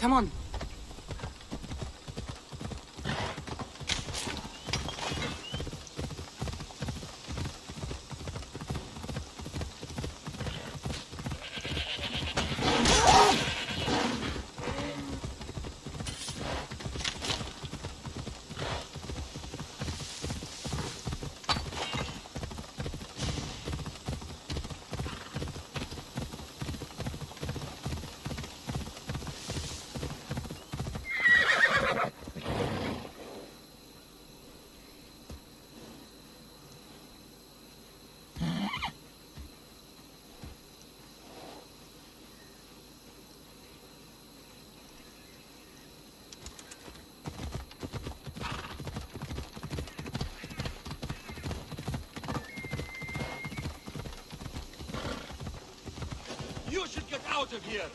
Come on. You should get out of here!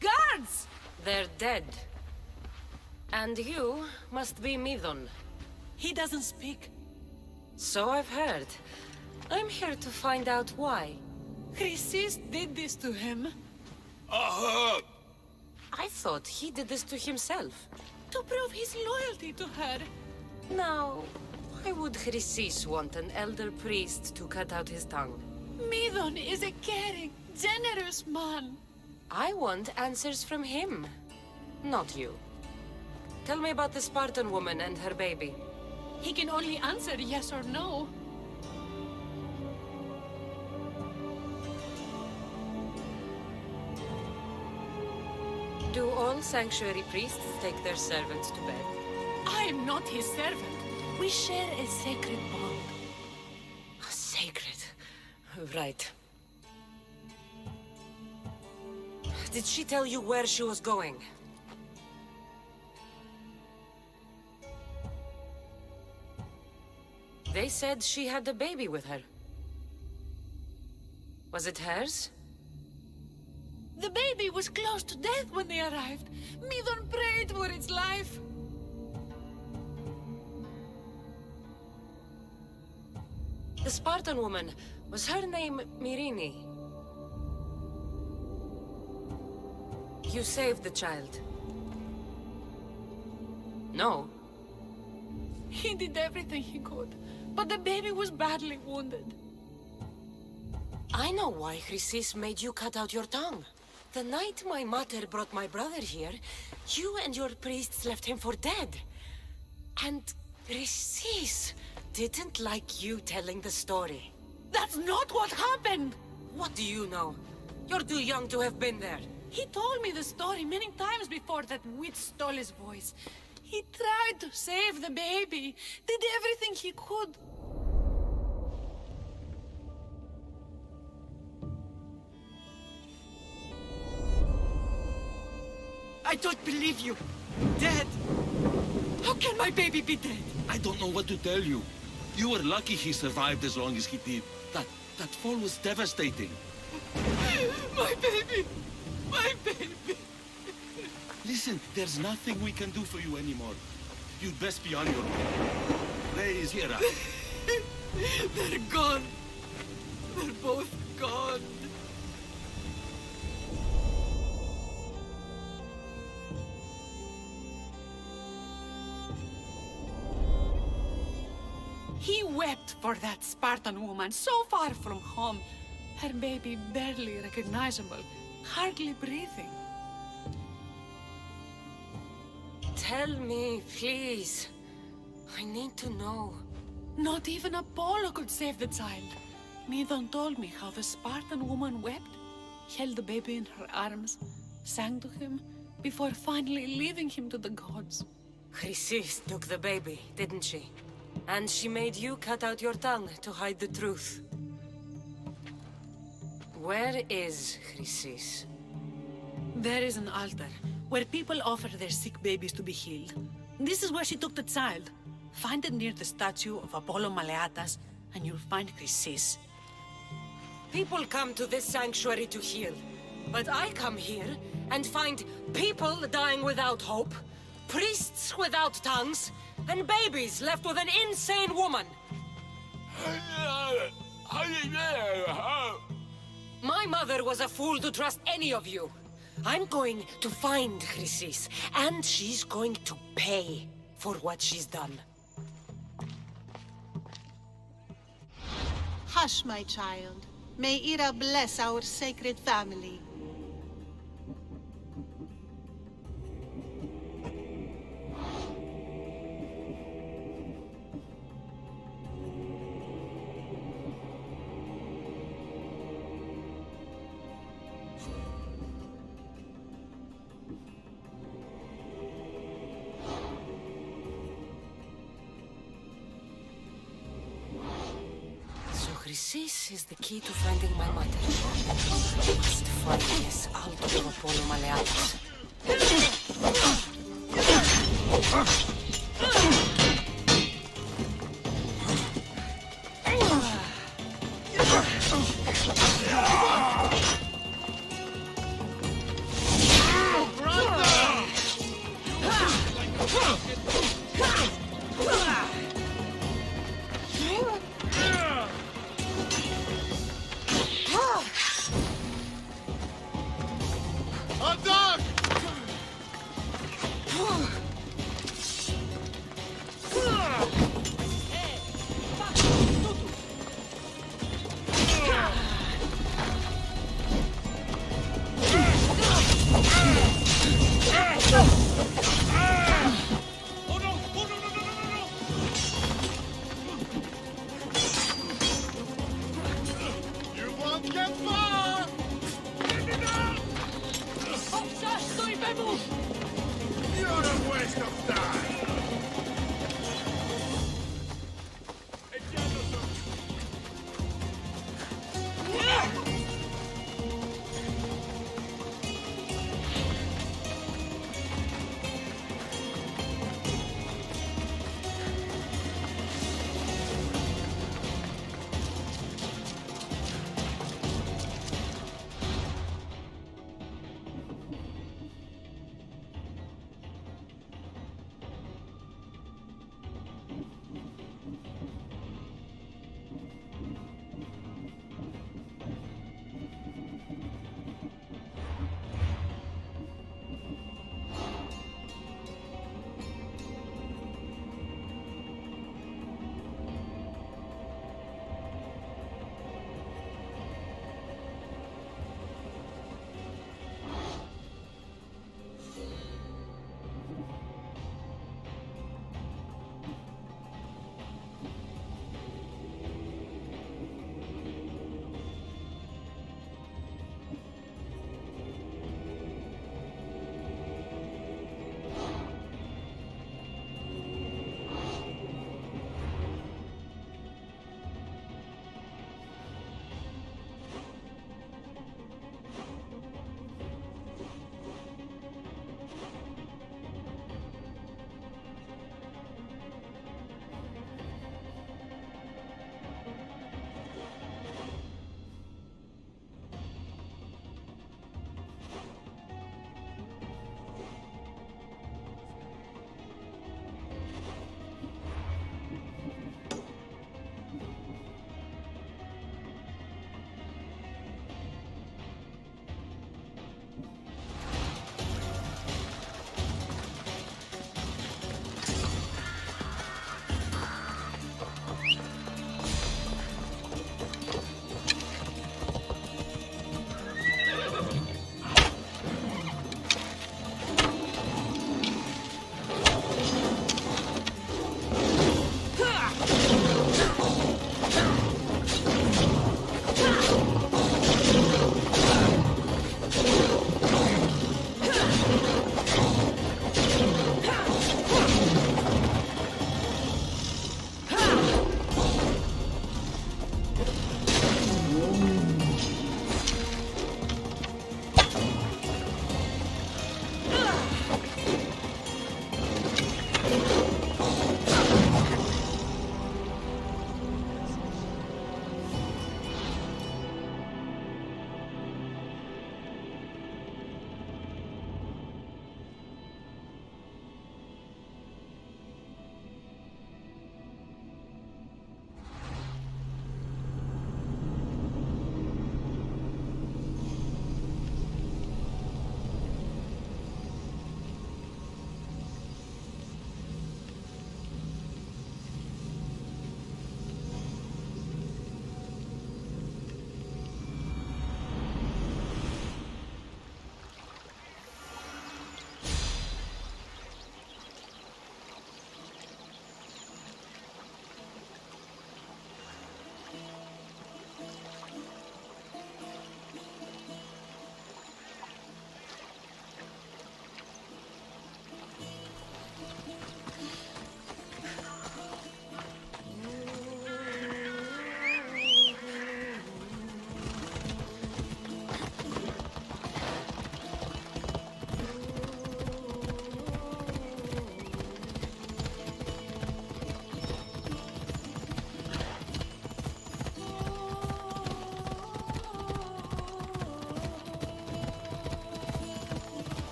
Guards! They're dead. And you must be Midon. He doesn't speak. So I've heard. I'm here to find out why. Chrysis did this to him. I thought he did this to himself. To prove his loyalty to her. Now, why would Chrysis want an elder priest to cut out his tongue? Midon is a caring, generous man. I want answers from him, not you. Tell me about the Spartan woman and her baby. He can only answer yes or no. Do all sanctuary priests take their servants to bed? I am not his servant. We share a sacred bond. Sacred. Right. Did she tell you where she was going? They said she had a baby with her. Was it hers? The baby was close to death when they arrived. Midon prayed for its life. The Spartan woman, was her name Myrine? You saved the child. No. He did everything he could, but the baby was badly wounded. I know why Chrysis made you cut out your tongue. The night my mother brought my brother here, you and your priests left him for dead. And Chrysis didn't like you telling the story. That's not what happened! What do you know? You're too young to have been there. He told me the story many times before that witch stole his voice. He tried to save the baby, did everything he could. I don't believe you. Dead. How can my baby be dead? I don't know what to tell you. You were lucky he survived as long as he did. That fall was devastating. My baby! My baby! Listen, there's nothing we can do for you anymore. You'd best be on your way. Raise here up. They're gone. They're both gone. He wept for that Spartan woman, so far from home. Her baby barely recognizable. hardly breathing. Tell me, please. I need to know. Not even Apollo could save the child. Medon told me how the Spartan woman wept, held the baby in her arms, sang to him, before finally leaving him to the gods. Chrysis took the baby, didn't she? And she made you cut out your tongue to hide the truth. Where is Chrysis? There is an altar, where people offer their sick babies to be healed. This is where she took the child. Find it near the statue of Apollo Maleatas, and you'll find Chrysis. People come to this sanctuary to heal. But I come here and find people dying without hope, priests without tongues, and babies left with an insane woman. My mother was a fool to trust any of you. I'm going to find Chrysis, and she's going to pay for what she's done. Hush, my child. May Ira bless our sacred family. Chrysis is the key to finding my mother. I must find this altar of Apollo Maleatas.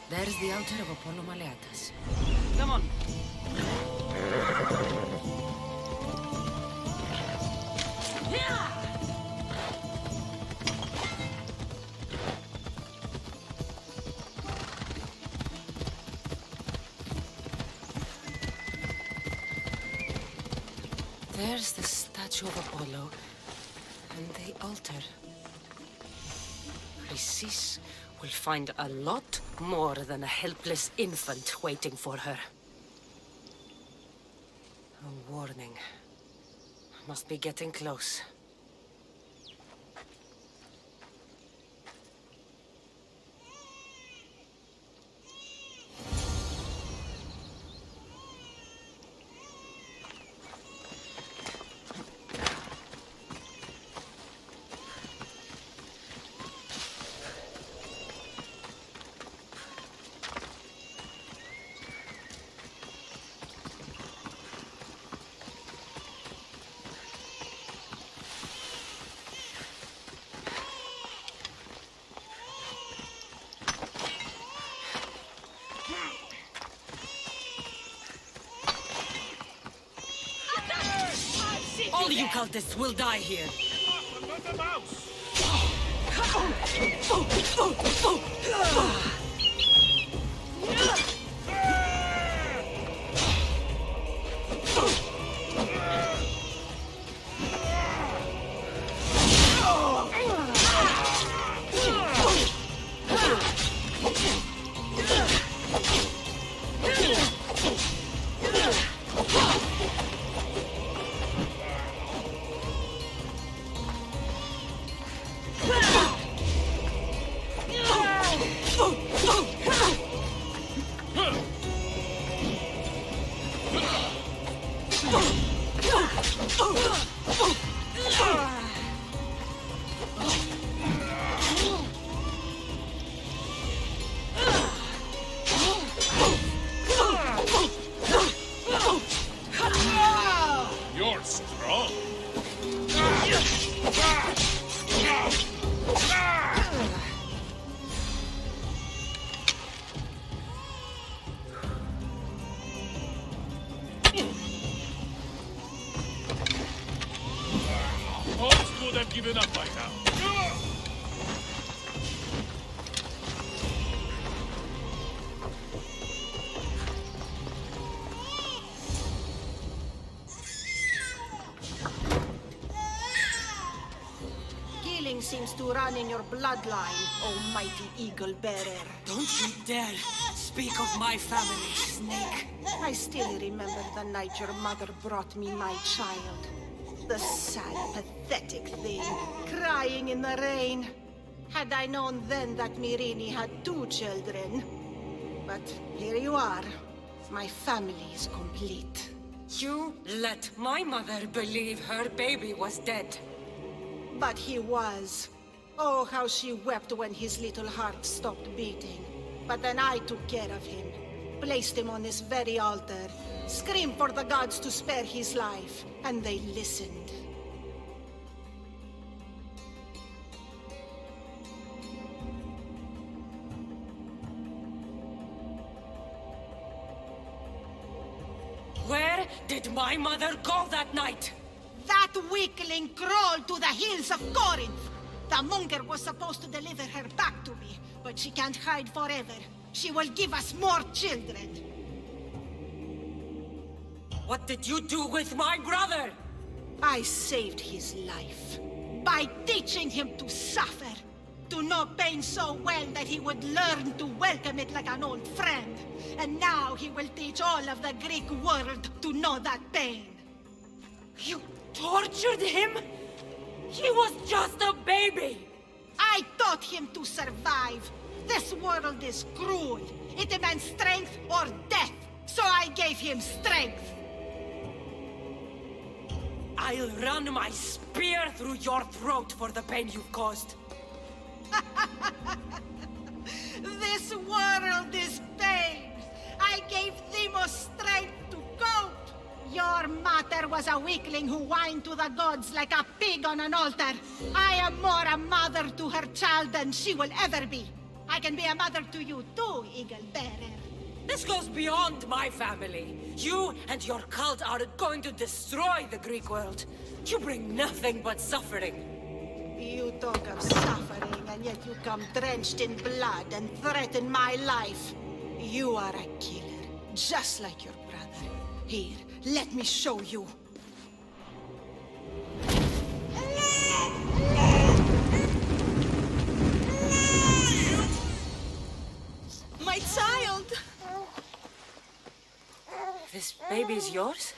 There's the altar of Apollo Maleatas. Come on. There's the statue of Apollo and the altar. Chrysis will find a lot more than a helpless infant waiting for her. A warning. Must be getting close. All you cultists will die here. Another mouse! You're strong. Most would have given up by now. seems to run in your bloodline, almighty eagle bearer. Don't you dare speak of my family, Snake. I still remember the night your mother brought me my child. The sad, pathetic thing, crying in the rain. Had I known then that Mirini had 2 children. But here you are. My family is complete. You let my mother believe her baby was dead. But he was. Oh, how she wept when his little heart stopped beating. But then I took care of him. Placed him on this very altar. Screamed for the gods to spare his life. And they listened. Where did my mother go that night? That weakling crawled to the hills of Corinth. The Munger was supposed to deliver her back to me, but she can't hide forever. She will give us more children. What did you do with my brother? I saved his life by teaching him to suffer, to know pain so well that he would learn to welcome it like an old friend. And now he will teach all of the Greek world to know that pain. You tortured him? He was just a baby! I taught him to survive. This world is cruel. It demands strength or death. So I gave him strength. I'll run my spear through your throat for the pain you've caused. This world is pain. I gave Demos strength to cope. Your mater was a weakling who whined to the gods like a pig on an altar. I am more a mother to her child than she will ever be. I can be a mother to you too, Eagle Bearer. This goes beyond my family. You and your cult are going to destroy the Greek world. You bring nothing but suffering. You talk of suffering, and yet you come drenched in blood and threaten my life. You are a killer, just like your brother. Here, let me show you. My child! This baby's yours?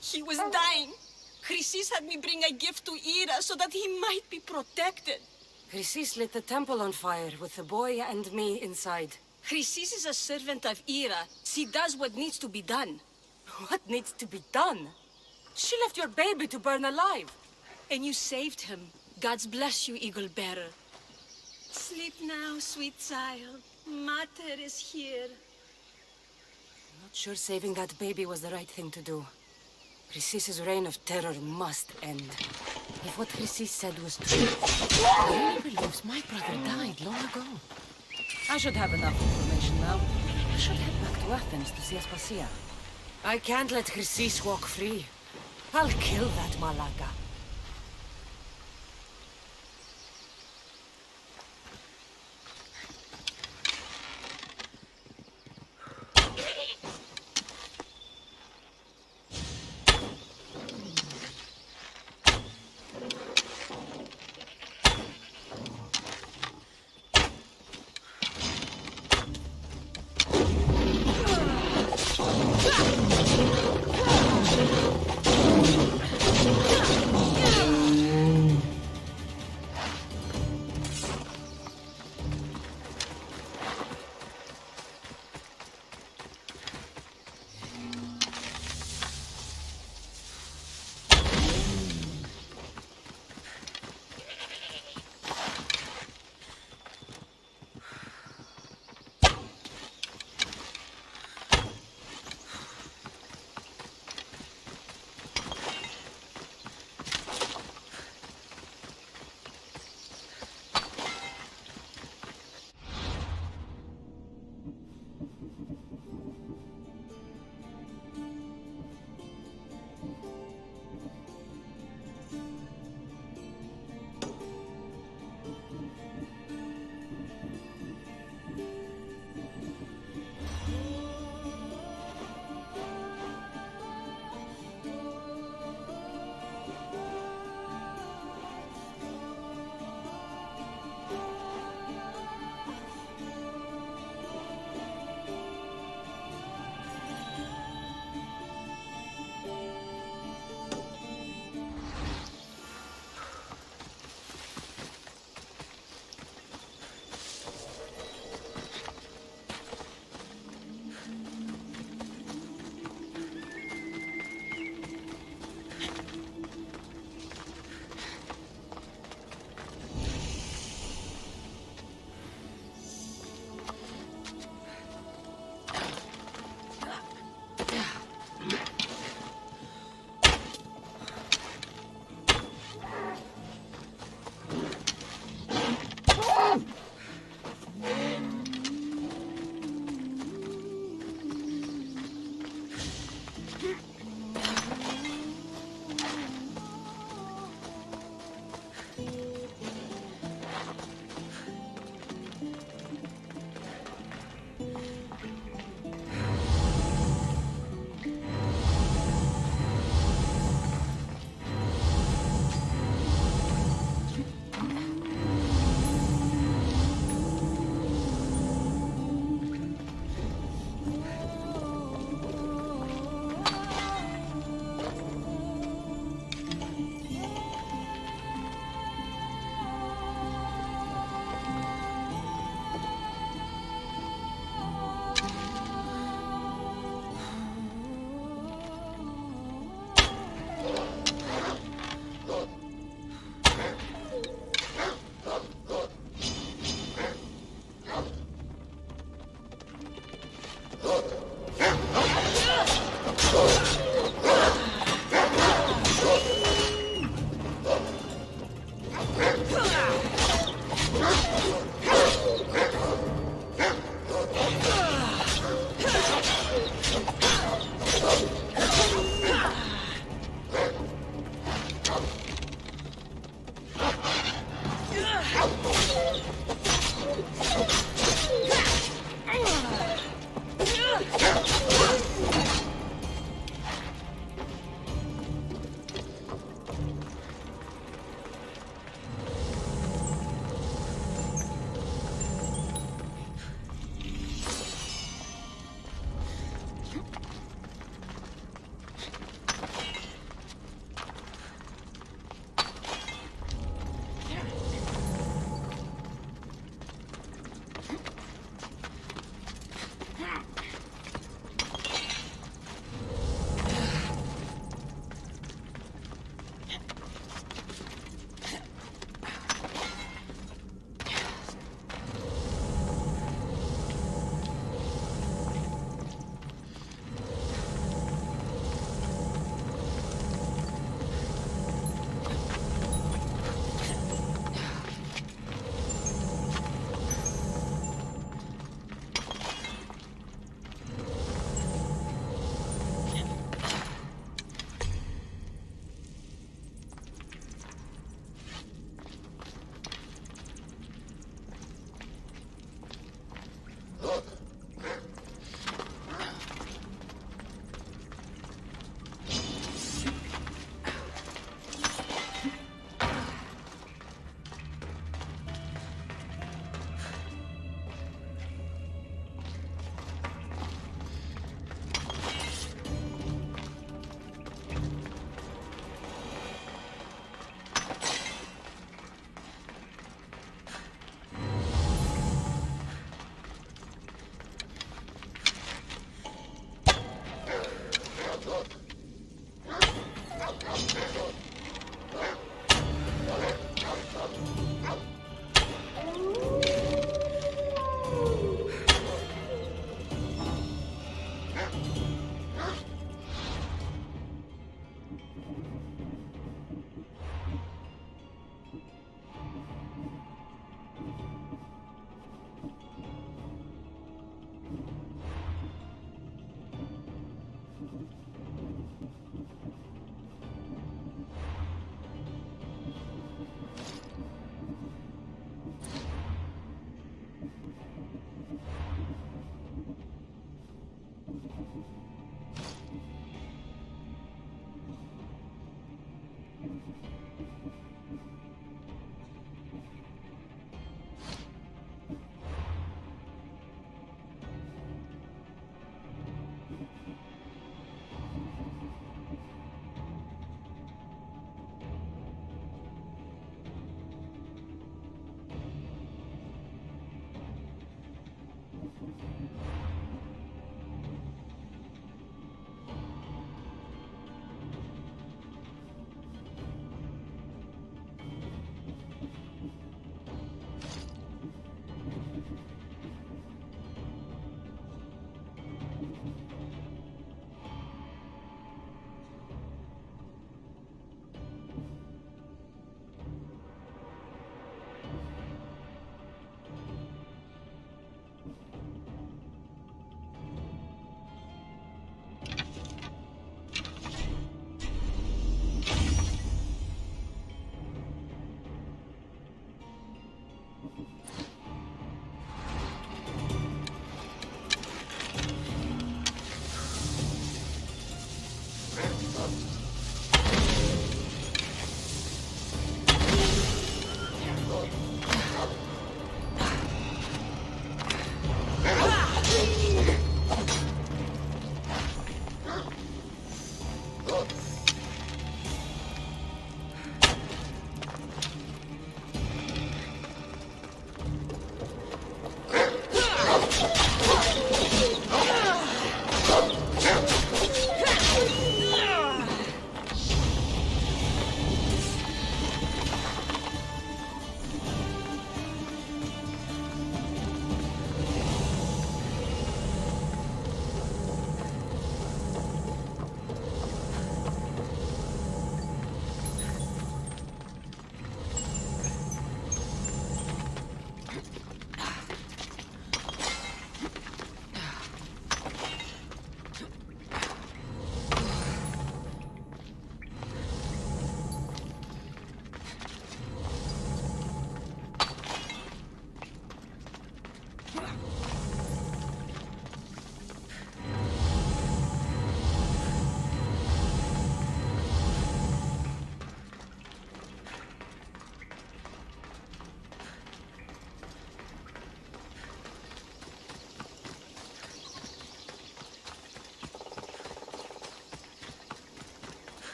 He was dying. Chrysis had me bring a gift to Ira so that he might be protected. Chrysis lit the temple on fire with the boy and me inside. Chrysis is a servant of Ira. She does what needs to be done. What needs to be done? She left your baby to burn alive. And you saved him. God's bless you, Eagle Bearer. Sleep now, sweet child. Mater is here. Not sure saving that baby was the right thing to do. Chrysis' reign of terror must end. If what Chrysis said was true, he really believes my brother died long ago. I should have enough information now. I should head back to Athens to see Aspasia. I can't let Chrysis walk free. I'll kill that Malaga.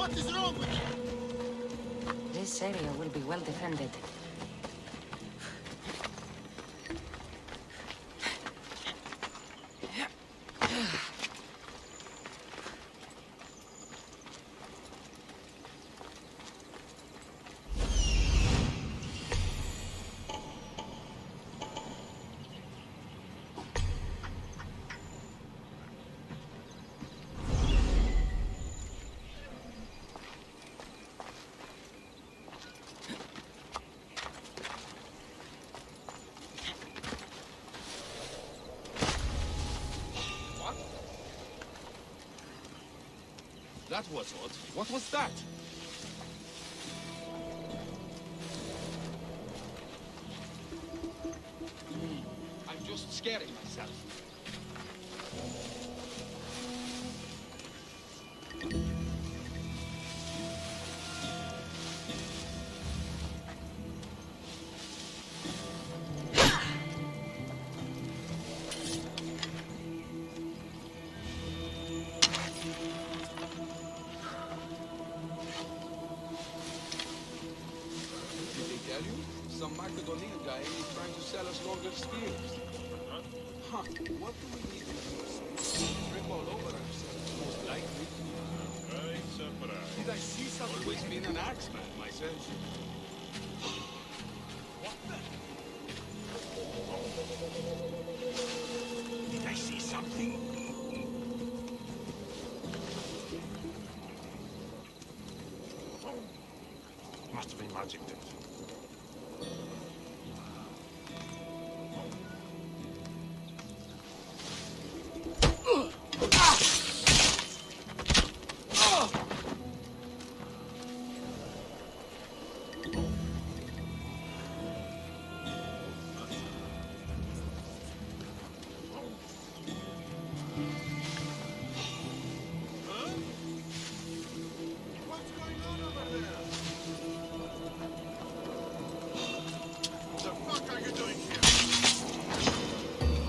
What is wrong with you? This area will be well defended. That was odd. What was that? I'm just scaring myself. Some Macedonian guy is trying to sell us longer spears. Huh? What do we need to do? Trip all over ourselves, most likely. Right surprise. Did I see something? Always been an axeman myself. What the? Did I see something? Must have been magic then. What's going on over there? What the fuck are you doing here?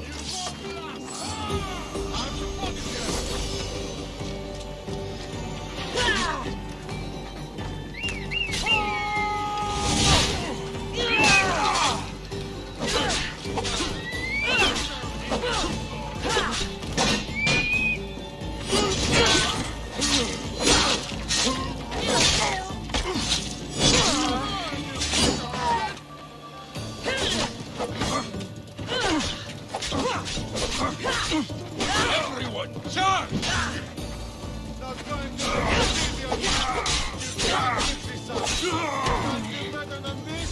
You won't last! I'm supporting you! Everyone, charge! Not going to leave you alone. You can't fix this up. Can't do better than this?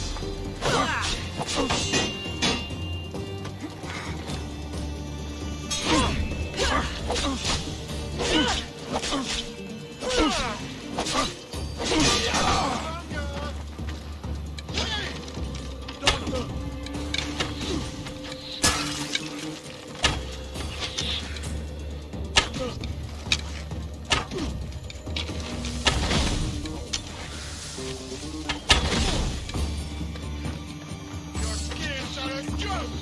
Your skills are a joke!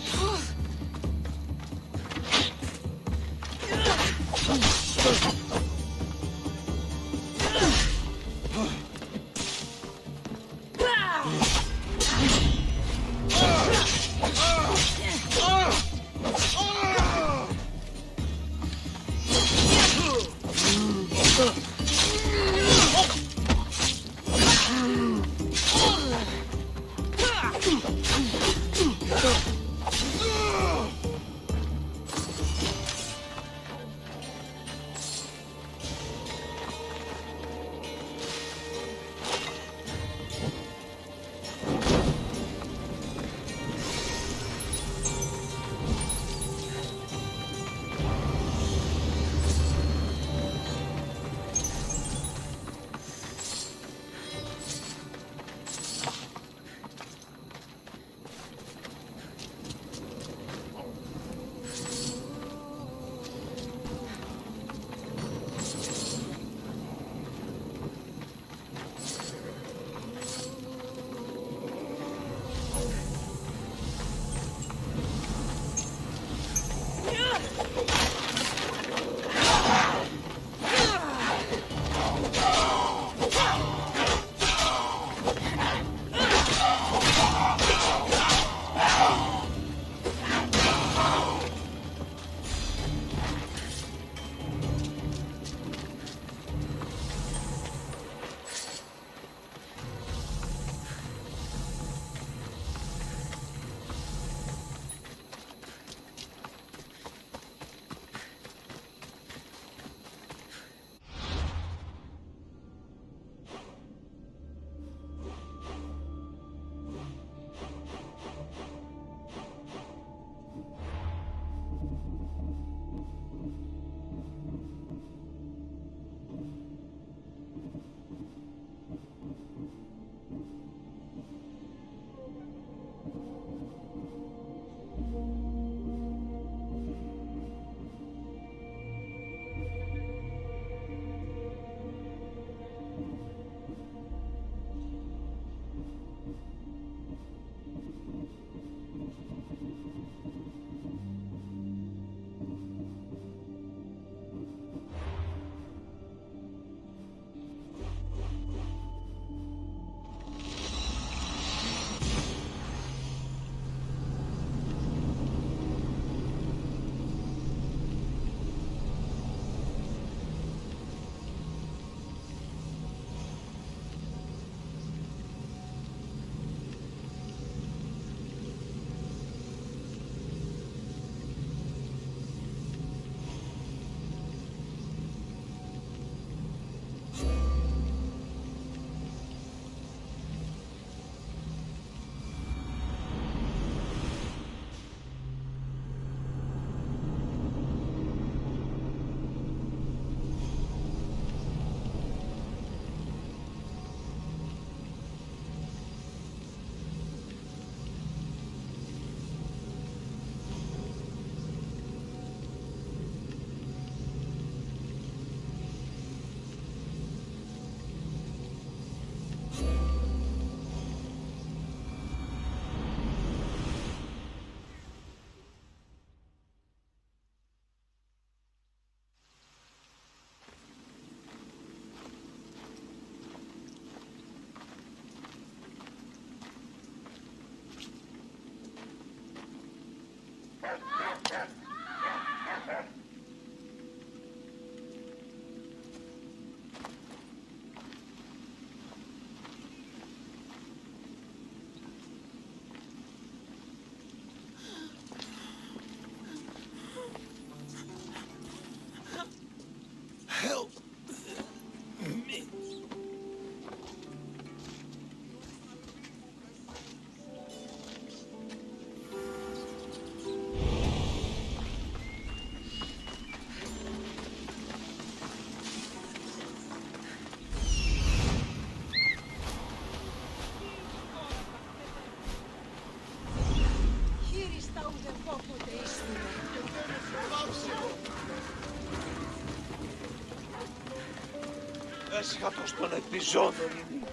Έσχατος των επιζώντων είναι.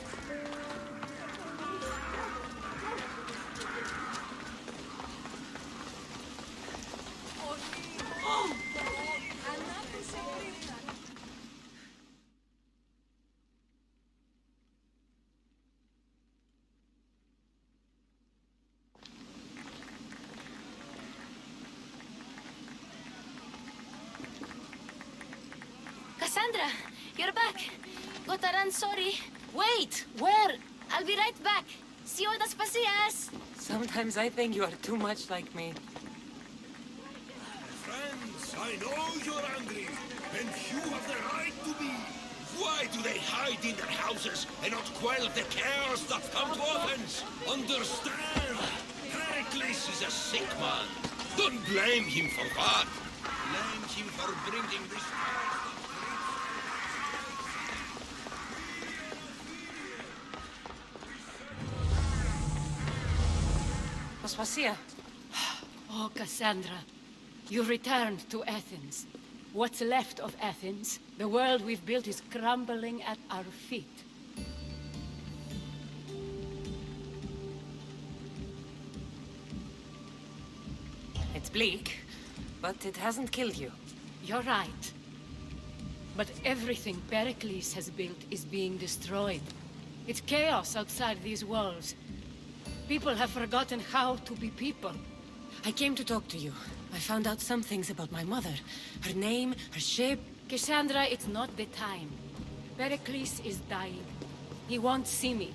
Cassandra, you're back. Gotta run, sorry. Wait! Where? I'll be right back. See you das pasillas. Sometimes I think you are too much like me. Friends, I know you're angry, and you have the right to be. Why do they hide in their houses and not quell the chaos that come to Athens? Understand, Pericles is a sick man. Don't blame him for that. Blame him for bringing this chaos. Aspasia. Oh, Cassandra, you returned to Athens. What's left of Athens, the world we've built, is crumbling at our feet. It's bleak, but it hasn't killed you. You're right. But everything Pericles has built is being destroyed. It's chaos outside these walls. People have forgotten how to be people. I came to talk to you. I found out some things about my mother. Her name, her shape. Cassandra, it's not the time. Pericles is dying. He won't see me.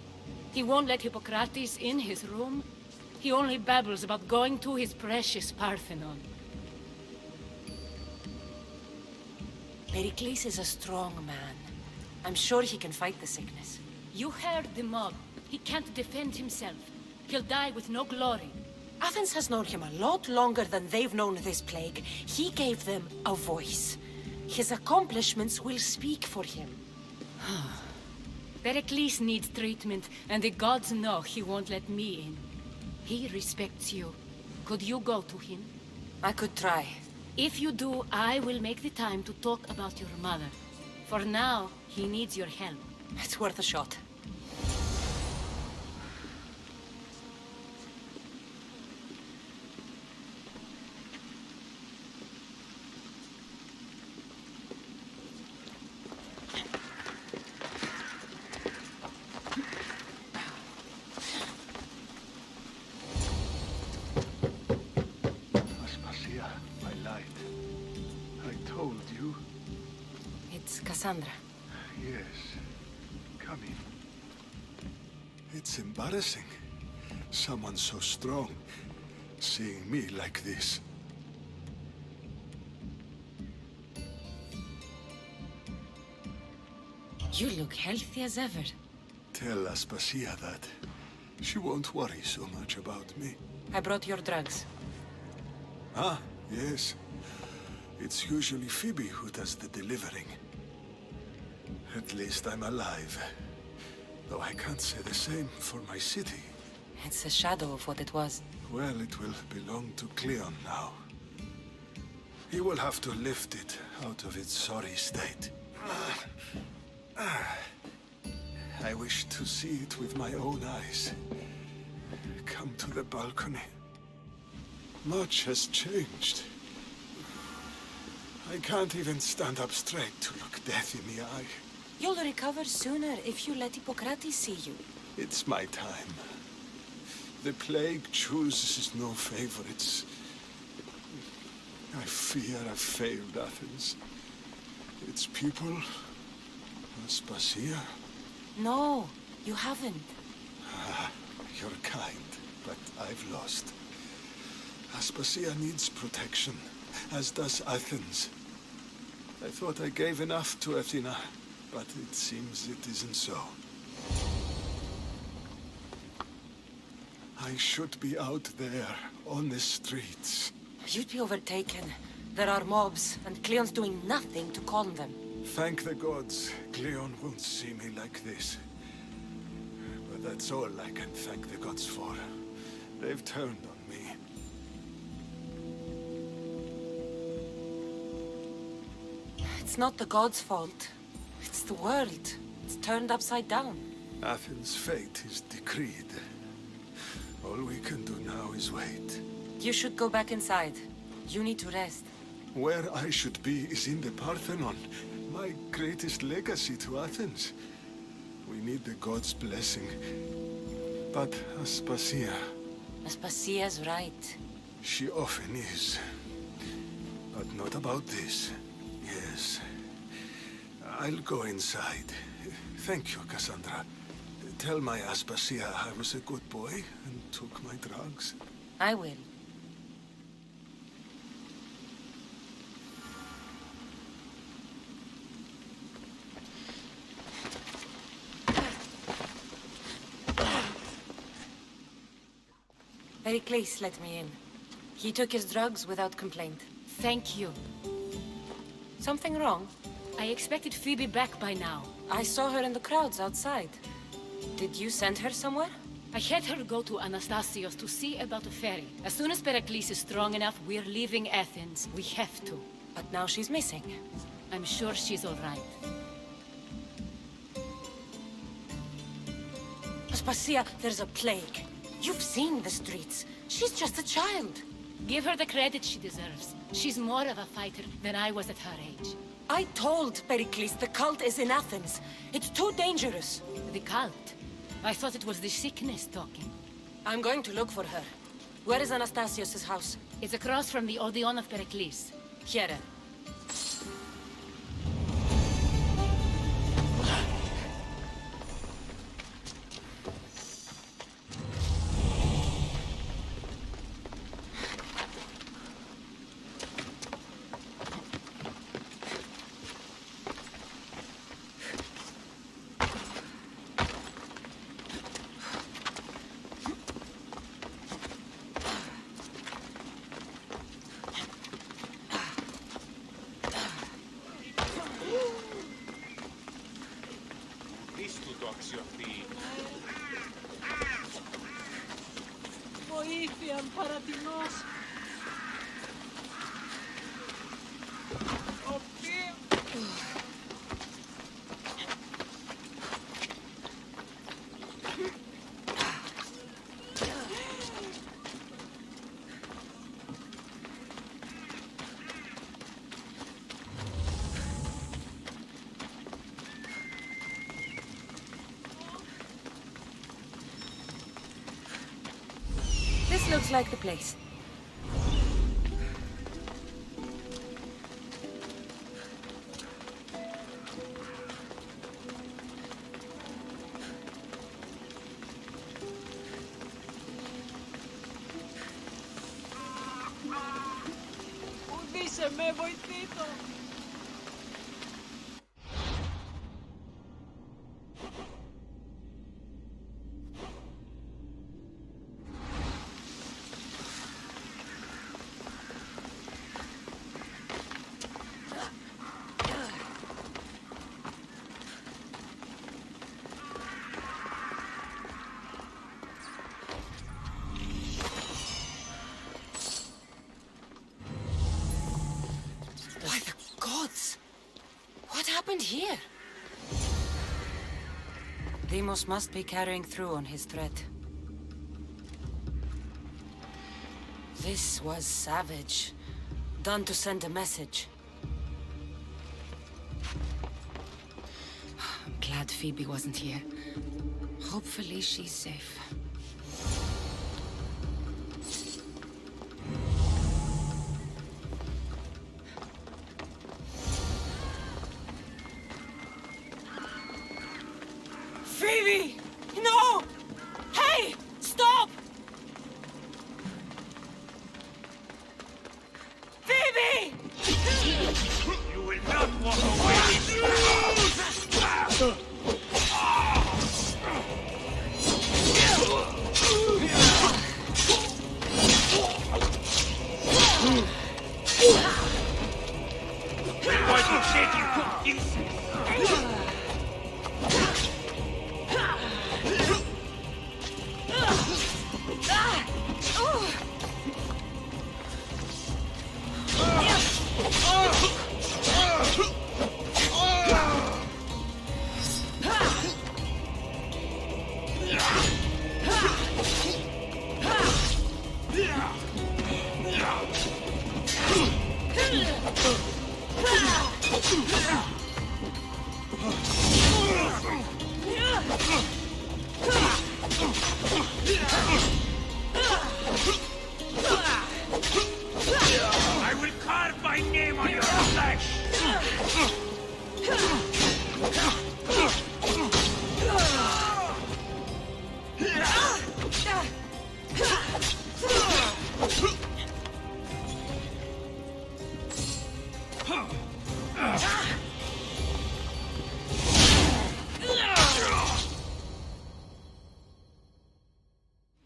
He won't let Hippocrates in his room. He only babbles about going to his precious Parthenon. Pericles is a strong man. I'm sure he can fight the sickness. You heard the mob. He can't defend himself. He'll die with no glory. Athens has known him a lot longer than they've known this plague. He gave them a voice. His accomplishments will speak for him. Pericles needs treatment, and the gods know he won't let me in. He respects you. Could you go to him? I could try. If you do, I will make the time to talk about your mother. For now, he needs your help. It's worth a shot. Aspasia, my light. I told you. It's Cassandra. Yes. Come in. It's embarrassing. Someone so strong, seeing me like this. You look healthy as ever. Tell Aspasia that. She won't worry so much about me. I brought your drugs. Ah, yes. It's usually Phoebe who does the delivering. At least I'm alive. Though I can't say the same for my city. It's a shadow of what it was. Well, it will belong to Cleon now. He will have to lift it out of its sorry state. I wish to see it with my own eyes. Come to the balcony. Much has changed. I can't even stand up straight to look death in the eye. You'll recover sooner if you let Hippocrates see you. It's my time. The plague chooses no favorites. I fear I've failed Athens. Its people, Aspasia. No, you haven't. You're kind, but I've lost. Aspasia needs protection, as does Athens. I thought I gave enough to Athena, but it seems it isn't so. I should be out there, on the streets. You'd be overtaken. There are mobs, and Cleon's doing nothing to calm them. Thank the gods, Cleon won't see me like this. But that's all I can thank the gods for. They've turned on me. It's not the gods' fault. It's the world. It's turned upside down. Athens' fate is decreed. All we can do now is wait. You should go back inside. You need to rest. Where I should be is in the Parthenon, my greatest legacy to Athens. We need the gods' blessing. But Aspasia, Aspasia's right. she often is. But not about this. Yes. I'll go inside. Thank you, Cassandra. Tell my Aspasia I was a good boy and took my drugs. I will. Pericles let me in. He took his drugs without complaint. Thank you. Something wrong? I expected Phoebe back by now. I saw her in the crowds outside. Did you send her somewhere? I had her go to Anastasios to see about a ferry. As soon as Pericles is strong enough, we're leaving Athens. We have to. But now she's missing. I'm sure she's all right. Aspasia, there's a plague. You've seen the streets. She's just a child. Give her the credit she deserves. She's more of a fighter than I was at her age. I told Pericles the cult is in Athens. It's too dangerous. The cult? I thought it was the sickness talking. I'm going to look for her. Where is Anastasios' house? It's across from the Odeon of Pericles. Here. Βοήθεια, παρατηνός. This looks like the place. Ουδήσε με, βοηθήτω. Why, the gods! What happened here? Deimos must be carrying through on his threat. This was savage. Done to send a message. I'm glad Phoebe wasn't here. Hopefully she's safe. Phoebe! No! Hey! Stop! Phoebe! You will not walk away! Why do you say you could eat? I will carve my name on your flesh!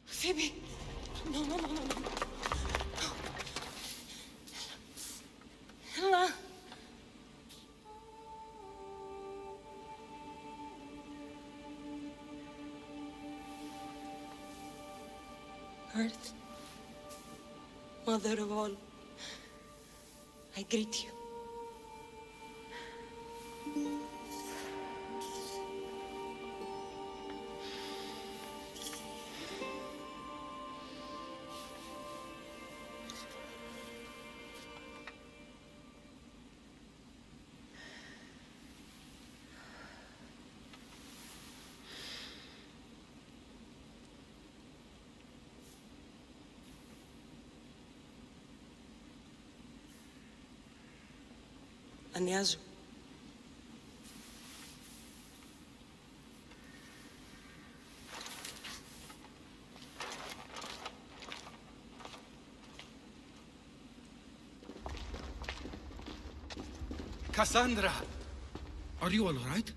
Phoebe! No, no, no, no, no. Ella. Earth, Mother of all, I greet you. Ανιάζω. Cassandra! Are you all right?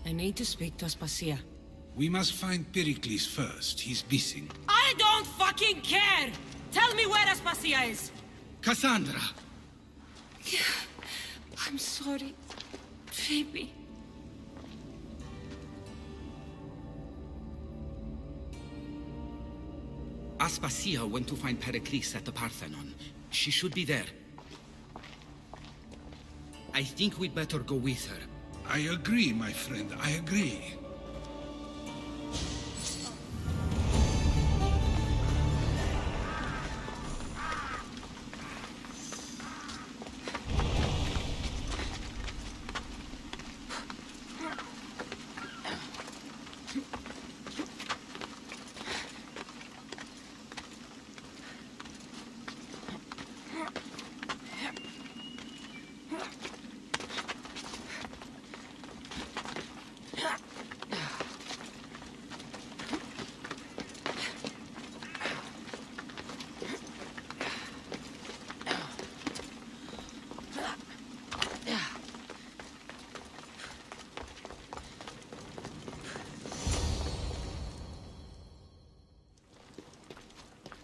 I need to speak to Aspasia. We must find Pericles first. He's missing. I don't fucking care! Tell me where Aspasia is! Cassandra! I'm sorry, Phoebe. Aspasia went to find Pericles at the Parthenon. She should be there. I think we'd better go with her. I agree, my friend. I agree.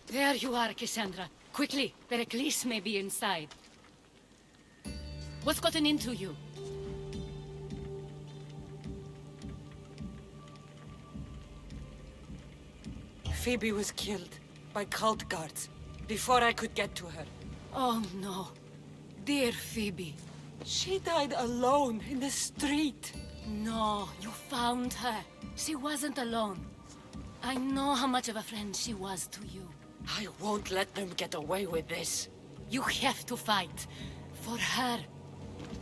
There you are, Cassandra. Quickly, Pericles may be inside. What's gotten into you? Phoebe was killed by cult guards before I could get to her. Oh, no. Dear Phoebe. She died alone in the street. No, you found her. She wasn't alone. I know how much of a friend she was to you. I won't let them get away with this. You have to fight. For her.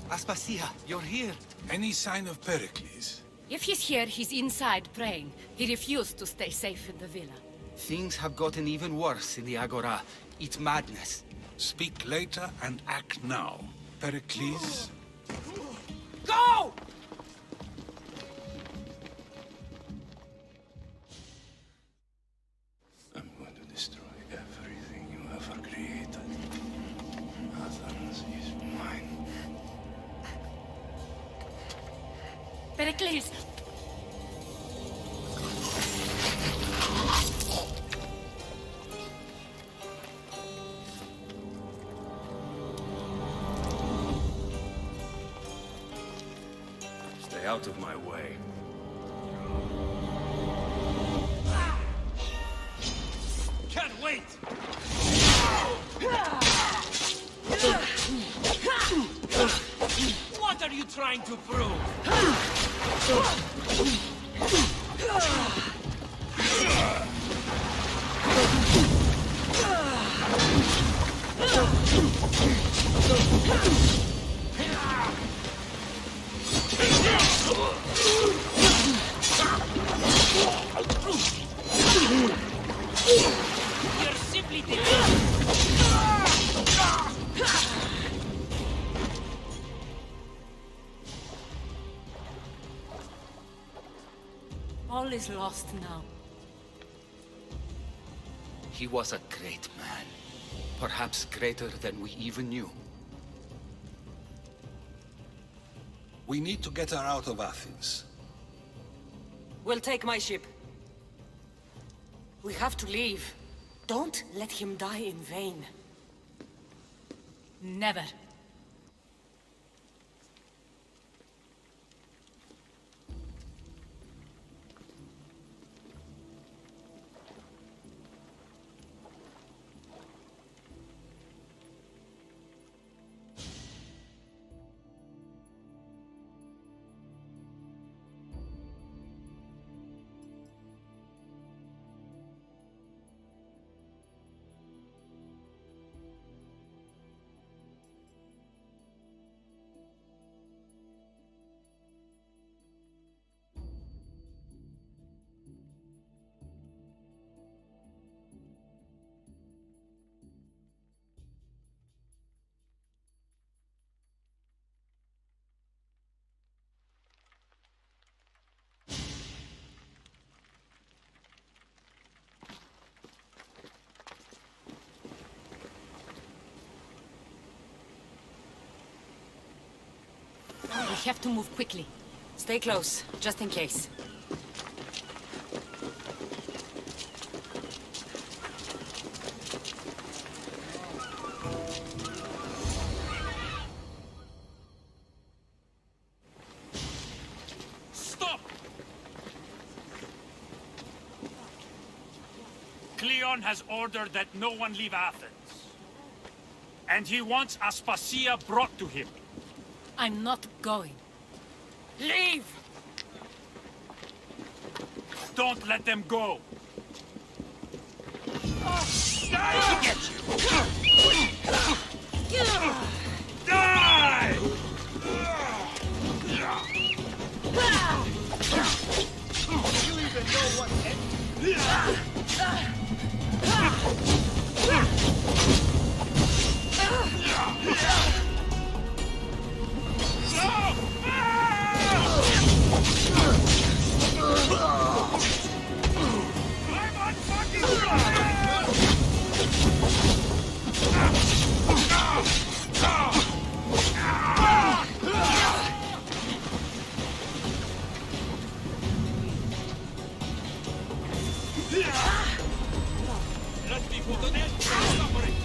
Aspasia, you're here. Any sign of Pericles? If he's here, he's inside praying. He refused to stay safe in the villa. Things have gotten even worse in the Agora. It's madness. Speak later and act now. Pericles? Go! I'm going to destroy everything you ever created. Athens is mine. Pericles! Stay out of my way. Can't wait! What are you trying to prove? You're simply delicious. All is lost now. He was a great man. Perhaps greater than we even knew. We need to get her out of Athens. We'll take my ship. We have to leave. Don't let him die in vain. Never. We have to move quickly. Stay close, just in case. Stop! Cleon has ordered that no one leave Athens. And he wants Aspasia brought to him. I'm not going. Leave! Don't let them go. Die! Let me put an end to your suffering.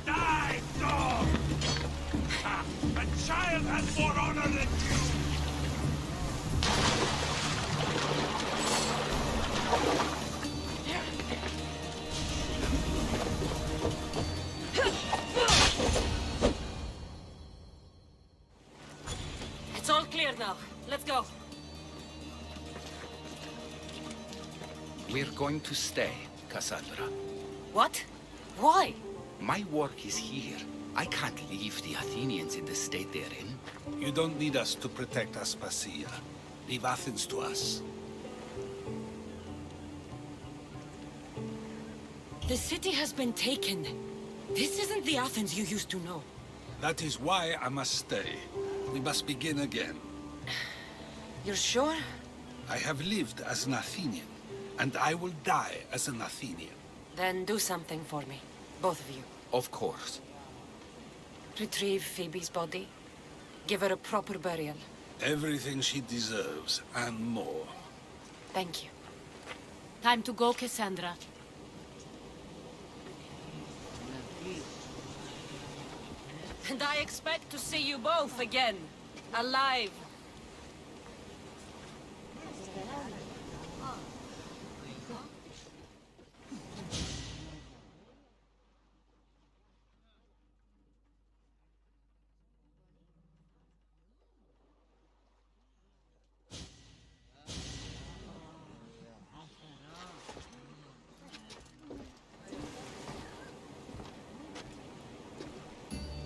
Die, dog! A child has more honor than you! It's all clear now. Let's go. We're going to stay, Cassandra. What? Why? My work is here. I can't leave the Athenians in the state they're in. You don't need us to protect Aspasia. Leave Athens to us. The city has been taken. This isn't the Athens you used to know. That is why I must stay. We must begin again. You're sure? I have lived as an Athenian, and I will die as an Athenian. Then do something for me. Both of you. Of course. Retrieve Phoebe's body. Give her a proper burial. Everything she deserves, and more. Thank you. Time to go, Cassandra. And I expect to see you both again, alive.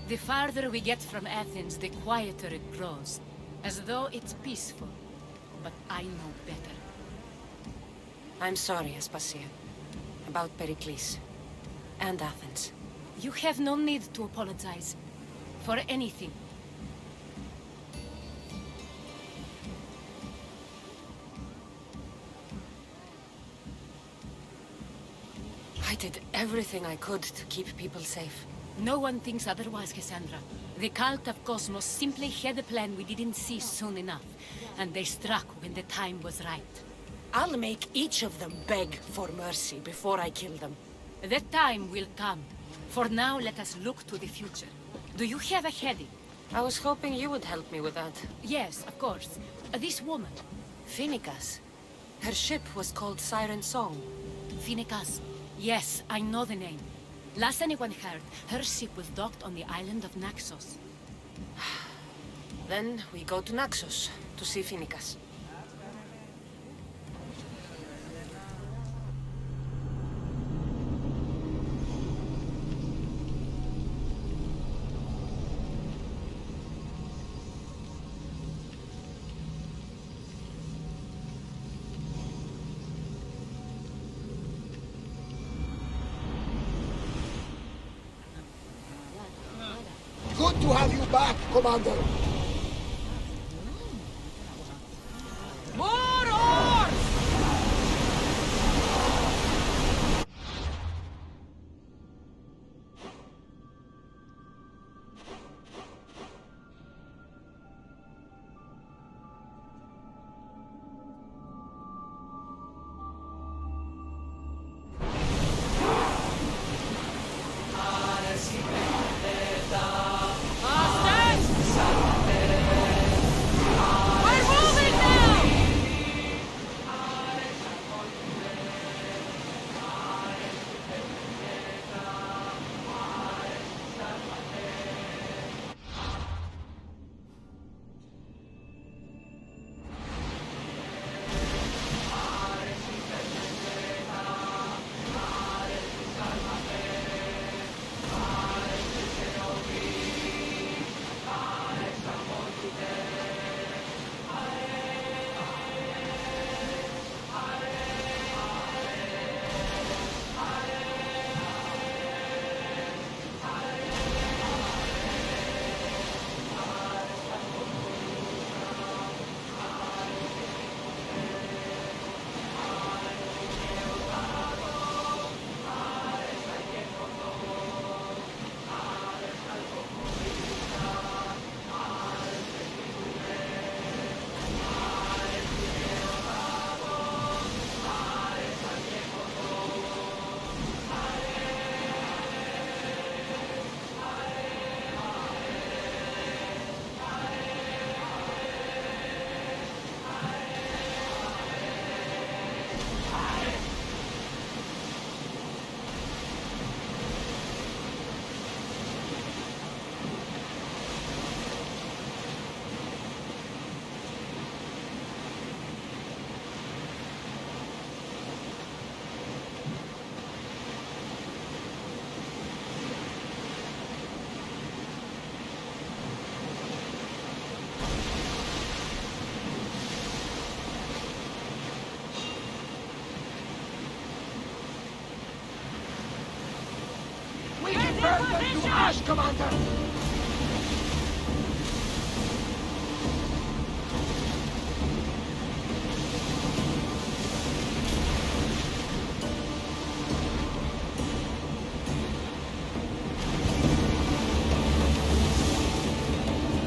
The farther we get from Athens, the quieter it grows. As though it's peaceful. But I know better. I'm sorry, Aspasia. About Pericles. And Athens. You have no need to apologize. For anything. I did everything I could to keep people safe. No one thinks otherwise, Cassandra. The cult of Cosmos simply had a plan we didn't see soon enough. And they struck when the time was right. I'll make each of them beg for mercy before I kill them. That time will come. For now, let us look to the future. Do you have a heading? I was hoping you would help me with that. Yes, of course. This woman. Phoenicas. Her ship was called Siren Song. Phoenicas. Yes, I know the name. Last anyone heard, her ship was docked on the island of Naxos. Then we go to Naxos to see Phoenicas. Good to have you back, Commander. More oars! Burn them to ash, Commander!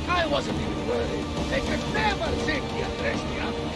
I wasn't even worried. They could never safely address the other.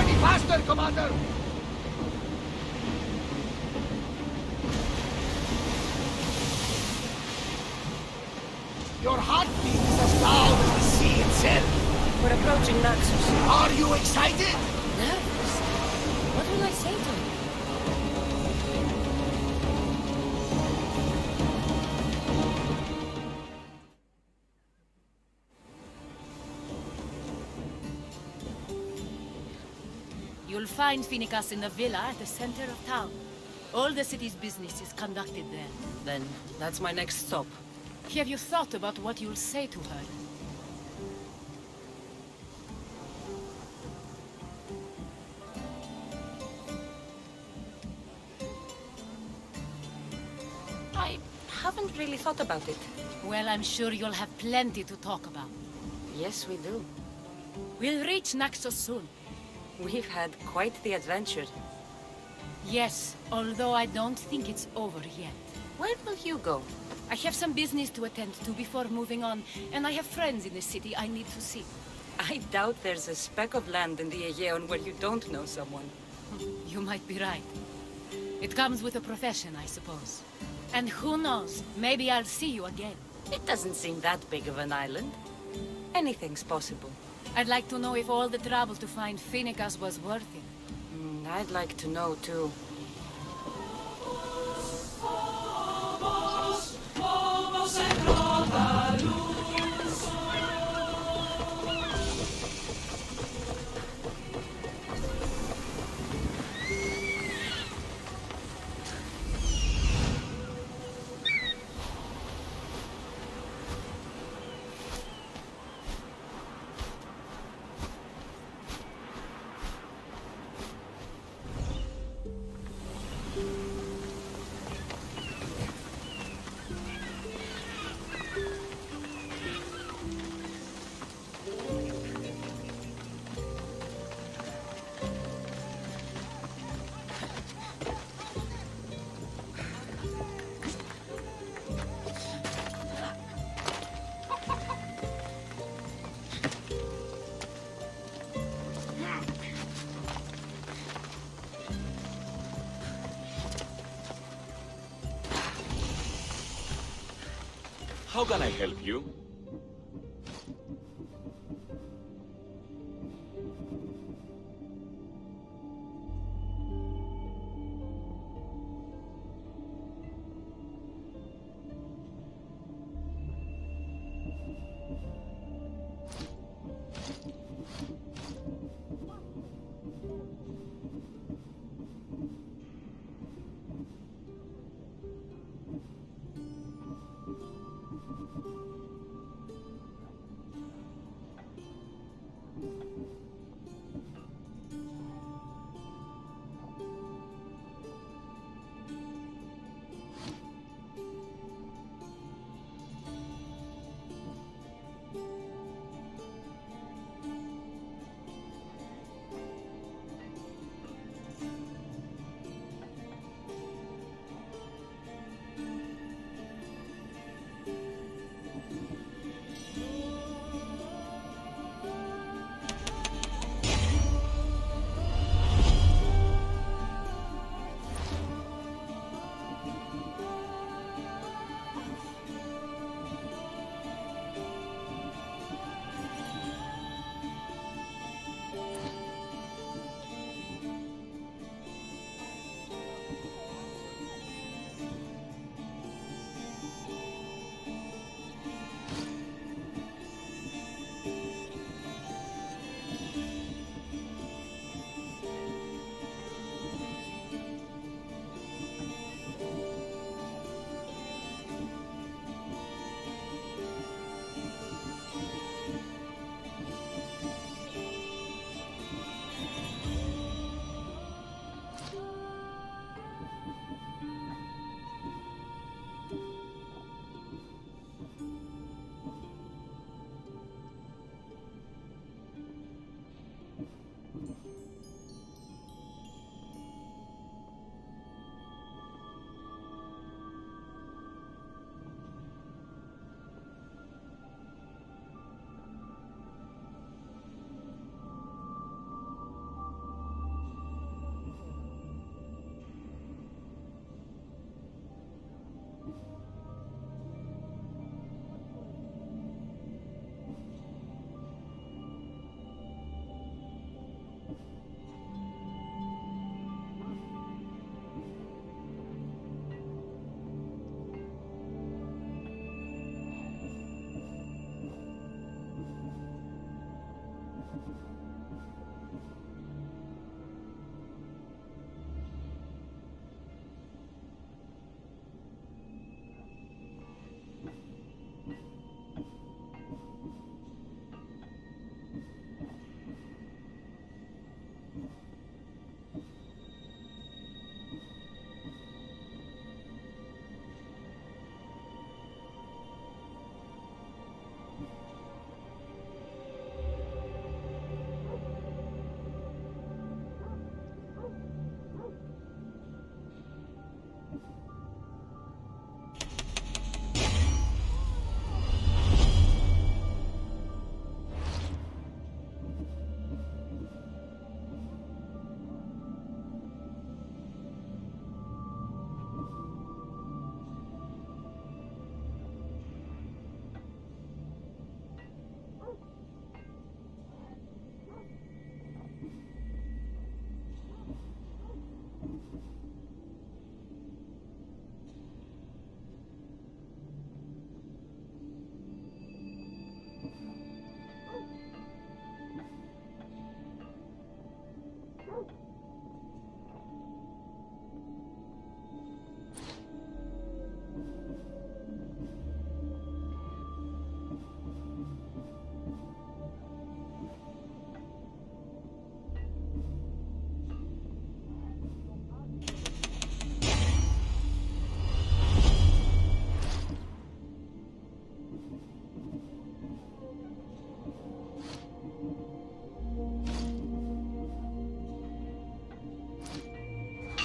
any faster, Commander! Your heartbeat is as loud as the sea itself. We're approaching Naxos. Are you excited? Nervous? What will I say to him? You'll find Phoenicas in the villa at the center of town. All the city's business is conducted there. Then, that's my next stop. Have you thought about what you'll say to her? I haven't really thought about it. Well, I'm sure you'll have plenty to talk about. Yes, we do. We'll reach Naxos soon. We've had quite the adventure. Yes, although I don't think it's over yet. Where will you go? I have some business to attend to before moving on, and I have friends in the city I need to see. I doubt there's a speck of land in the Aegean where you don't know someone. You might be right. It comes with a profession, I suppose. And who knows, maybe I'll see you again. It doesn't seem that big of an island. Anything's possible. I'd like to know if all the trouble to find Phoenicas was worth it. I'd like to know, too. How can I help you?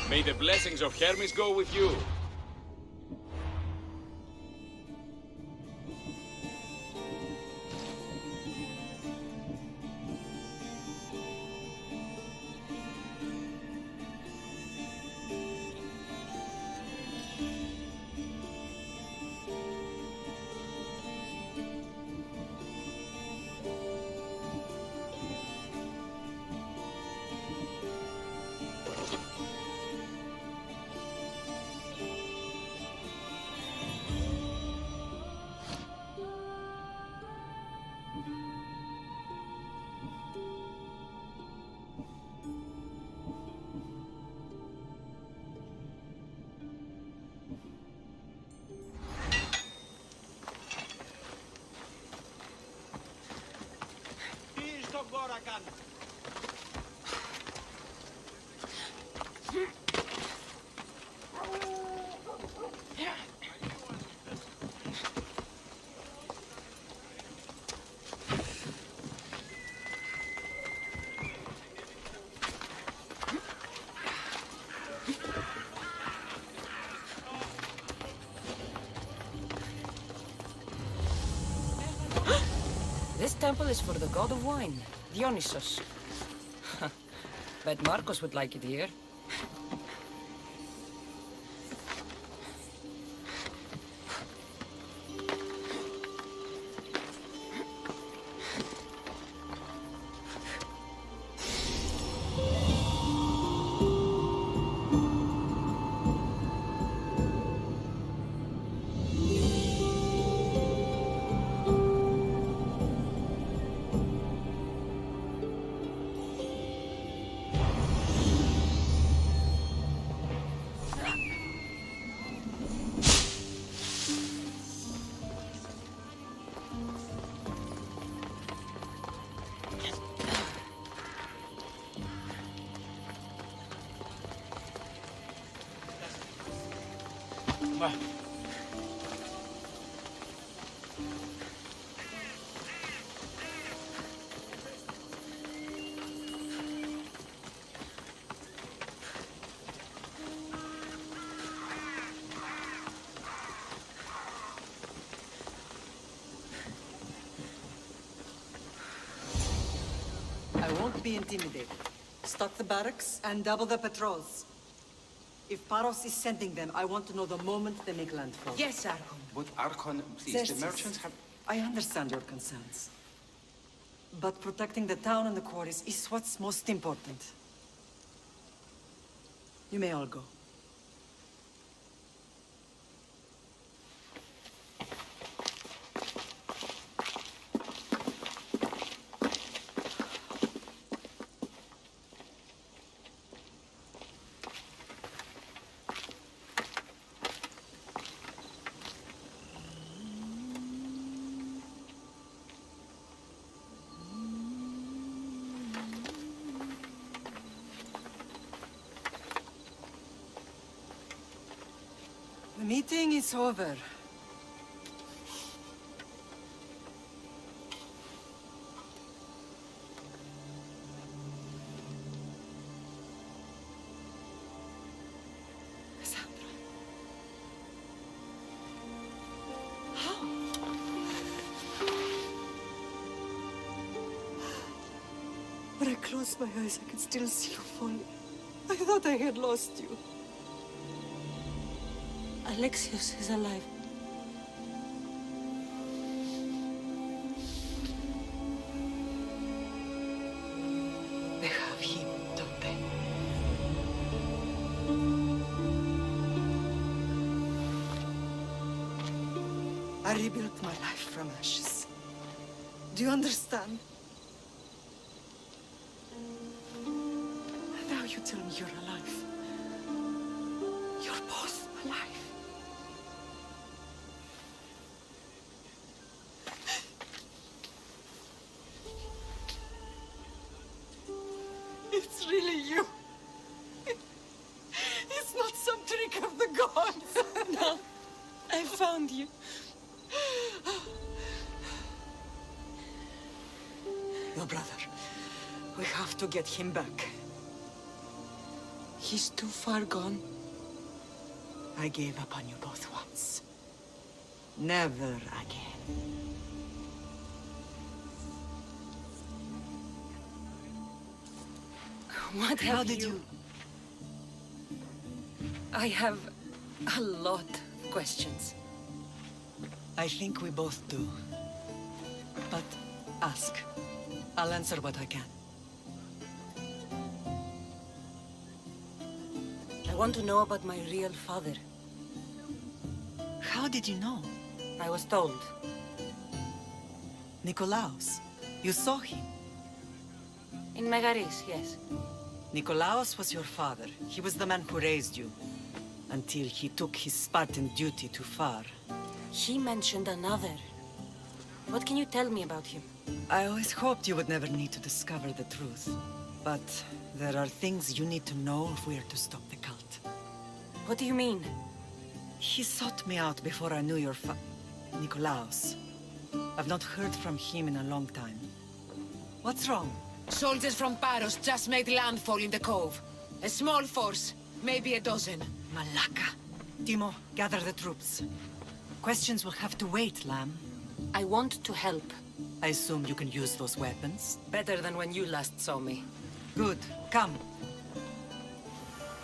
May the blessings of Hermes go with you. This temple is for the god of wine, Dionysus. Bet Marcos would like it here. I won't be intimidated. Stock the barracks and double the patrols. If Paros is sending them, I want to know the moment they make landfall. Yes, Archon. But Archon, please, Xerxes, the merchants have... I understand your concerns. But protecting the town and the quarries is what's most important. You may all go. The meeting is over. Cassandra. How? When I closed my eyes, I could still see you falling. I thought I had lost you. Alexios is alive. They have him, don't they? I rebuilt my life from ashes. Do you understand? Now you tell me you're alive. You're both alive. It's really you. It's not some trick of the gods. No, I found you. Your brother. We have to get him back. He's too far gone. I gave up on you both once. Never again. What How have did you... I have a lot of questions. I think we both do. But ask. I'll answer what I can. I want to know about my real father. How did you know? I was told. Nikolaos. You saw him. In Megaris, yes. Nikolaos was your father. He was the man who raised you. Until he took his Spartan duty too far. He mentioned another. What can you tell me about him? I always hoped you would never need to discover the truth. But there are things you need to know if we are to stop the cult. What do you mean? He sought me out before I knew your Nikolaos. I've not heard from him in a long time. What's wrong? Soldiers from Paros just made landfall in the cove. A small force, maybe a dozen. Malaka. Timo, gather the troops. Questions will have to wait, Lamb. I want to help. I assume you can use those weapons? Better than when you last saw me. Good. Come.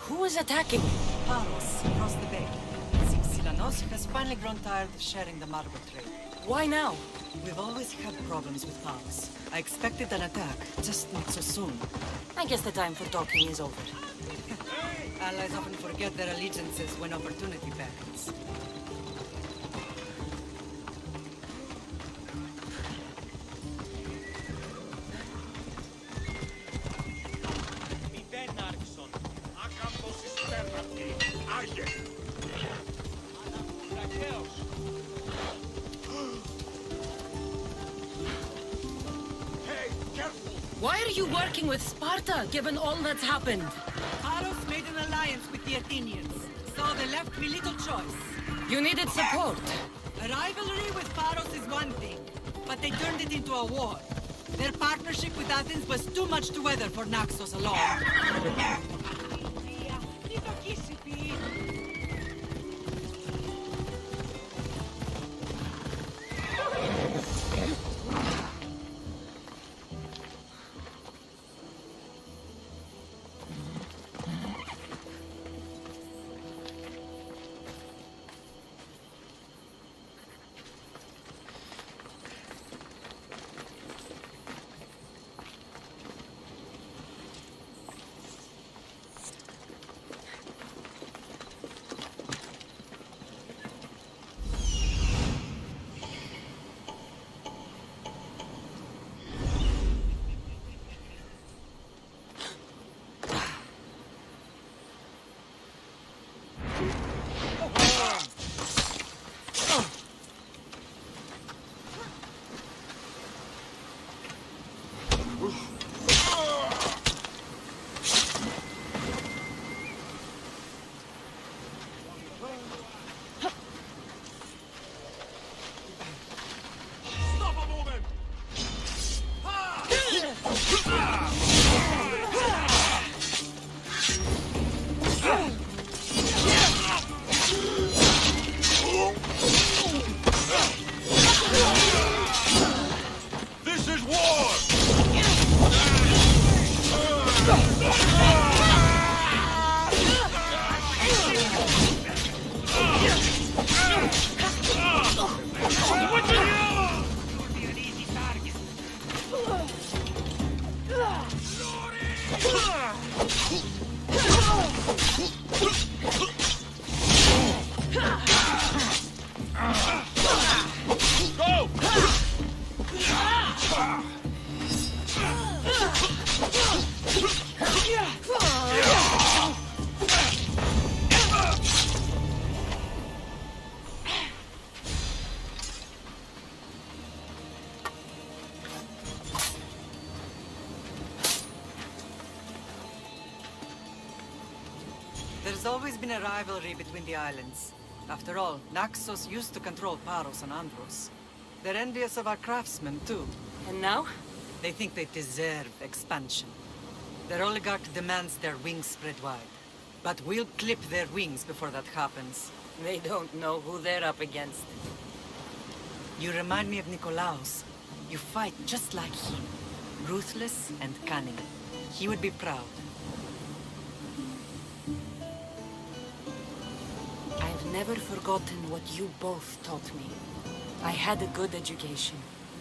Who is attacking? Paros, across the bay. It seems Silanos has finally grown tired of sharing the marble trade. Why now? We've always had problems with Paros. I expected an attack, just not so soon. I guess the time for talking is over. Allies often forget their allegiances when opportunity beckons. Why are you working with Sparta, given all that's happened? Paros made an alliance with the Athenians, so they left me little choice. You needed support. A rivalry with Paros is one thing, but they turned it into a war. Their partnership with Athens was too much to weather for Naxos alone. There's always been a rivalry between the islands. After all, Naxos used to control Paros and Andros. They're envious of our craftsmen, too. And now? They think they deserve expansion. Their oligarch demands their wings spread wide. But we'll clip their wings before that happens. They don't know who they're up against. You remind me of Nikolaos. You fight just like him. Ruthless and cunning. He would be proud. I've never forgotten what you both taught me. I had a good education.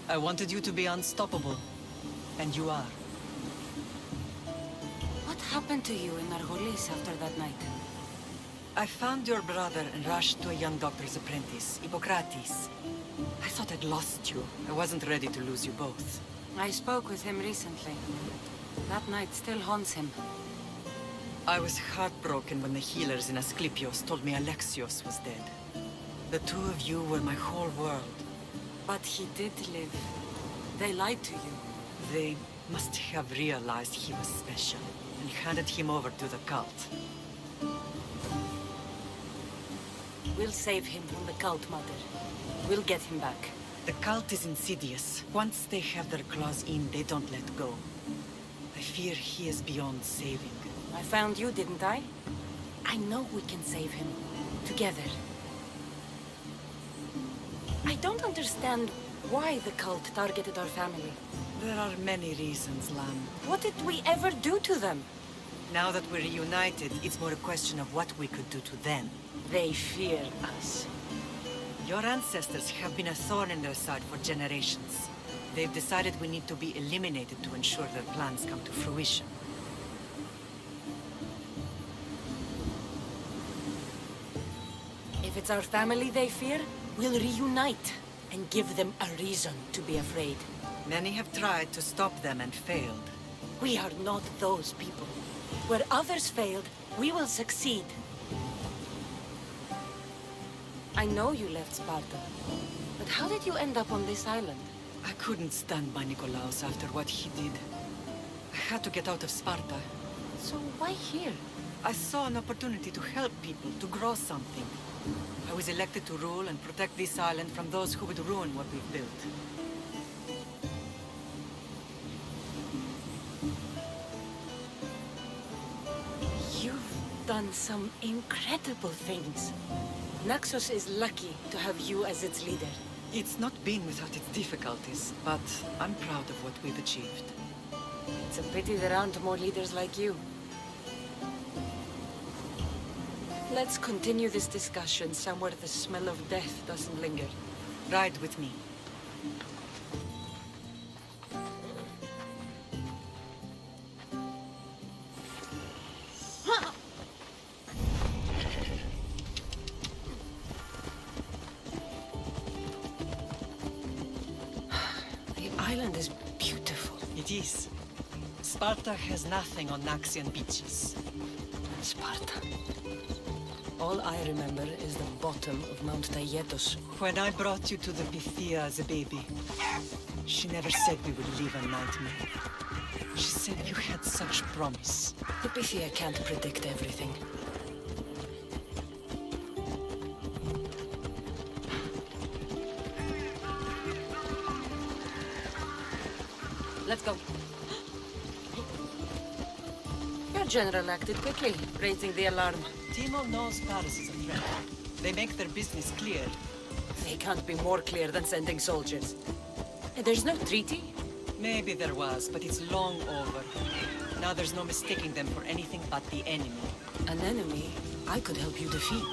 I wanted you to be unstoppable. And you are. What happened to you in Argolis after that night? I found your brother and rushed to a young doctor's apprentice, Hippocrates. I thought I'd lost you. I wasn't ready to lose you both. I spoke with him recently. That night still haunts him. I was heartbroken when the healers in Asclepios told me Alexios was dead. The two of you were my whole world. But he did live. They lied to you. They must have realized he was special and handed him over to the cult. We'll save him from the cult, Mother. We'll get him back. The cult is insidious. Once they have their claws in, they don't let go. I fear he is beyond saving. I found you, didn't I? I know we can save him. Together. I don't understand why the cult targeted our family. There are many reasons, Lam. What did we ever do to them? Now that we're reunited, it's more a question of what we could do to them. They fear us. Your ancestors have been a thorn in their side for generations. They've decided we need to be eliminated to ensure their plans come to fruition. If it's our family they fear, we'll reunite and give them a reason to be afraid. Many have tried to stop them and failed. We are not those people. Where others failed, we will succeed. I know you left Sparta, but how did you end up on this island? I couldn't stand by Nikolaos after what he did. I had to get out of Sparta. So why here? I saw an opportunity to help people, to grow something. I was elected to rule and protect this island from those who would ruin what we've built. You've done some incredible things. Naxos is lucky to have you as its leader. It's not been without its difficulties, but I'm proud of what we've achieved. It's a pity there aren't more leaders like you. Let's continue this discussion somewhere the smell of death doesn't linger. Ride with me. The island is beautiful. It is. Sparta has nothing on Naxian beaches. Sparta. All I remember is the bottom of Mount Taygetos. When I brought you to the Pythia as a baby, she never said we would live a nightmare. She said you had such promise. The Pythia can't predict everything. Let's go. Your general acted quickly, raising the alarm. Timo knows Paris is a threat. They make their business clear. They can't be more clear than sending soldiers. There's no treaty? Maybe there was, but it's long over. Now there's no mistaking them for anything but the enemy. An enemy I could help you defeat.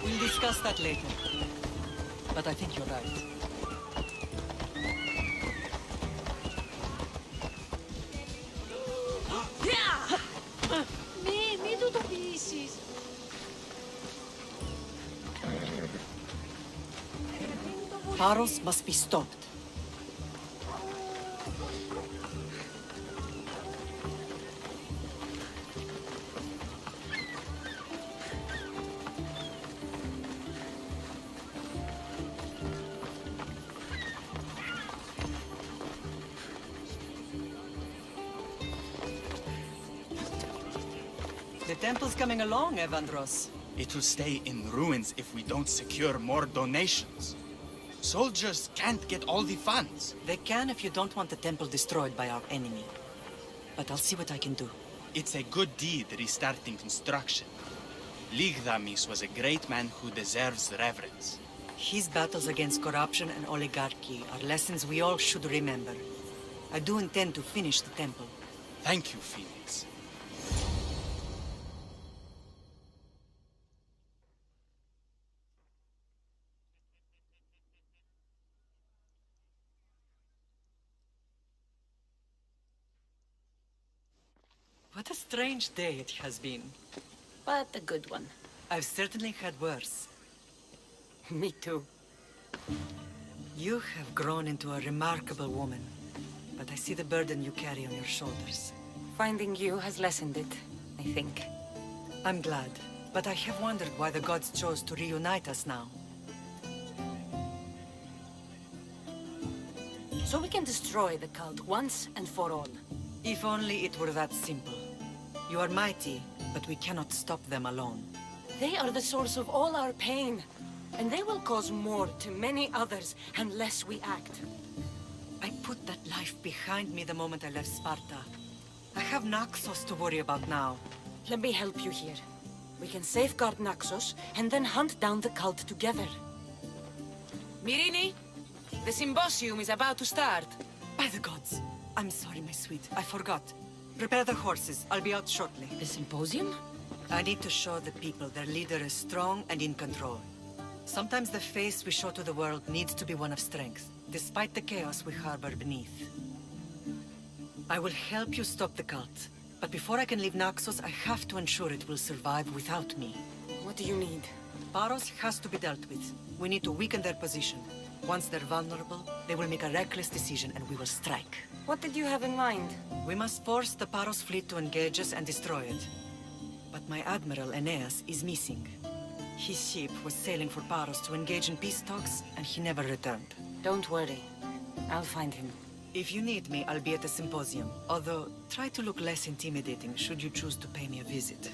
We'll discuss that later. But I think you're right. Μη του το πείσεις. Paros must be stopped. The temple's coming along, Evandros. It will stay in ruins if we don't secure more donations. Soldiers can't get all the funds. They can if you don't want the temple destroyed by our enemy. But I'll see what I can do. It's a good deed restarting construction. Ligdamis was a great man who deserves reverence. His battles against corruption and oligarchy are lessons we all should remember. I do intend to finish the temple. Thank you, Phoenix. What a strange day it has been. But a good one. I've certainly had worse. Me too. You have grown into a remarkable woman, but I see the burden you carry on your shoulders. Finding you has lessened it, I think. I'm glad, but I have wondered why the gods chose to reunite us now. So we can destroy the cult once and for all. If only it were that simple. You are mighty, but we cannot stop them alone. They are the source of all our pain. And they will cause more to many others unless we act. I put that life behind me the moment I left Sparta. I have Naxos to worry about now. Let me help you here. We can safeguard Naxos and then hunt down the cult together. Myrrine, the symposium is about to start. By the gods! I'm sorry, my sweet. I forgot. Prepare the horses. I'll be out shortly. The symposium? I need to show the people their leader is strong and in control. Sometimes the face we show to the world needs to be one of strength, despite the chaos we harbor beneath. I will help you stop the cult, but before I can leave Naxos, I have to ensure it will survive without me. What do you need? Paros has to be dealt with. We need to weaken their position. Once they're vulnerable, they will make a reckless decision and we will strike. What did you have in mind? We must force the Paros fleet to engage us and destroy it. But my admiral, Aeneas, is missing. His ship was sailing for Paros to engage in peace talks, and he never returned. Don't worry. I'll find him. If you need me, I'll be at the symposium. Although, try to look less intimidating should you choose to pay me a visit.